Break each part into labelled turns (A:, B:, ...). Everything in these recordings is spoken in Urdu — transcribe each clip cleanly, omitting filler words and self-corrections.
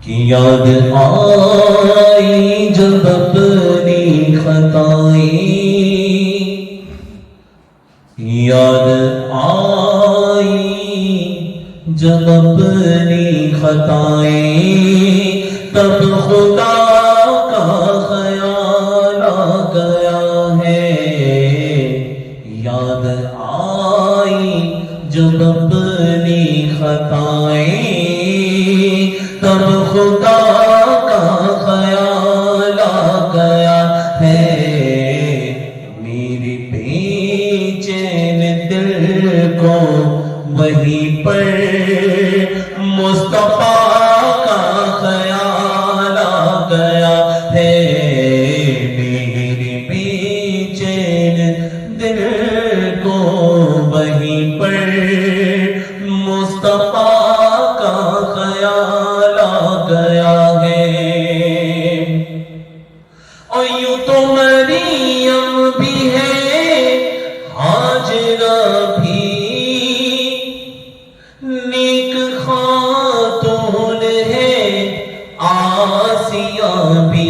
A: کی یاد آئی جب اپنی خطائیں، یاد آئی جب اپنی خطائیں، تب خدا کا خیال آ گیا ہے، یاد آئی جب اپنی خطائیں، تب خدا کا خیال آ گیا ہے، میری بے چین دل کو وہیں پر مصطفیٰ کا خیال آ گیا ہے، میری بے چین دل کو وہیں پر مصطفیٰ کا خیال آ گیا ہے۔ اور یوں تو مریم بھی ہے، ہاجرہ بھی، نیک خاتون ہے آسیہ بھی،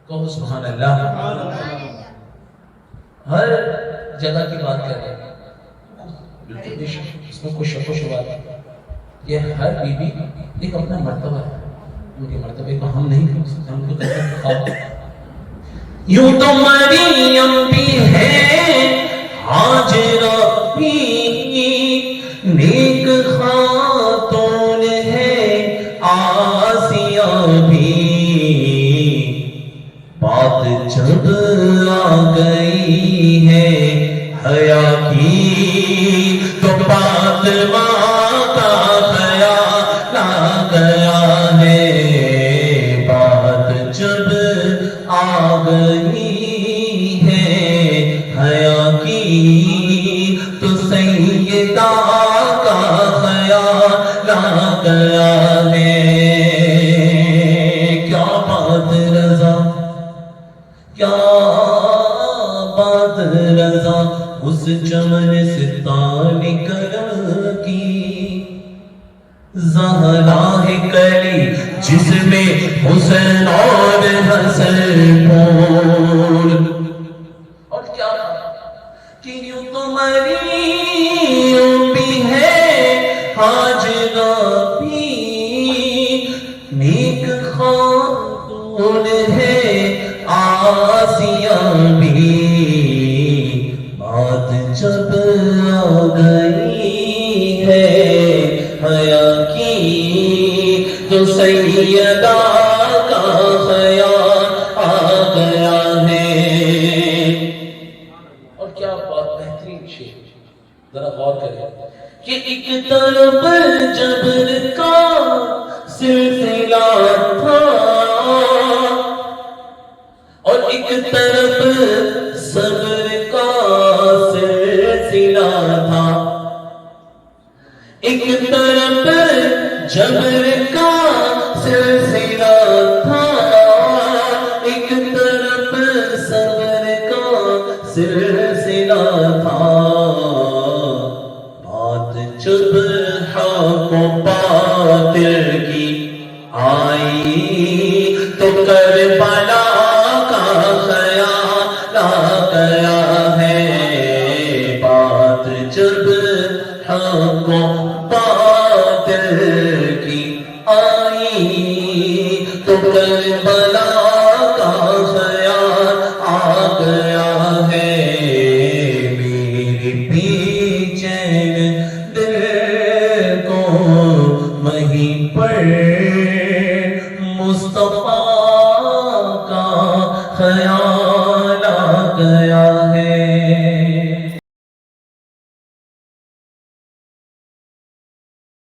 A: کہو سبحان اللہ۔ ہر جگہ کی بات کر رہے ہیں، بالکل اس میں کوئی شک و شبہ نہیں، یہ ہر بیوی ایک اپنا مرتبہ ہے، ان کے مرتبے کو ہم نہیں کر سکتے، ہم کو کہتے ہیں خواب۔ یوں تو مریم بھی ہے، ہاجرہ بھی، نیک خاتون ہے آسیہ بھی، بات جب آ گئی ہے حیا کی، تو فاطمہ کا خیال آ گیا ہے، بات جب آ گئی ہے حیا کی، تو سیدہ کا خیال آ گیا ہے۔ کیا بات رضا، کیا بات رضا، اس چمن سے تانے کرم کی، زہرا ہے کلی جس میں حسین اور حسن پھول، اور کیا کہ یوں تو مریم بھی ہے، ہاجرہ بھی، نیک خاتون ہے آسیہ بھی، بات جب آ گئی ہے حیا کی، تو سیدہ کا خیال آ گیا ہے۔ اور کیا بات بہترین شعر، ذرا غور کریں کہ ایک طرف جبر کا سلسلہ تھا، اور ایک طرف صبر کا سلسلہ تھا، ایک طرف جبر کا سلسلہ تھا، ایک طرف صبر کا سلسلہ تھا، بات جب حق و باطل کی آئی، تو کربلا کا خیال آ گیا ہے، بات جب حق و باطل کی آئی، تو کربلا کا خیال آ گیا ہے، میری بے چین دل کو وہیں پر مصطفیٰ کا خیال آ گیا ہے۔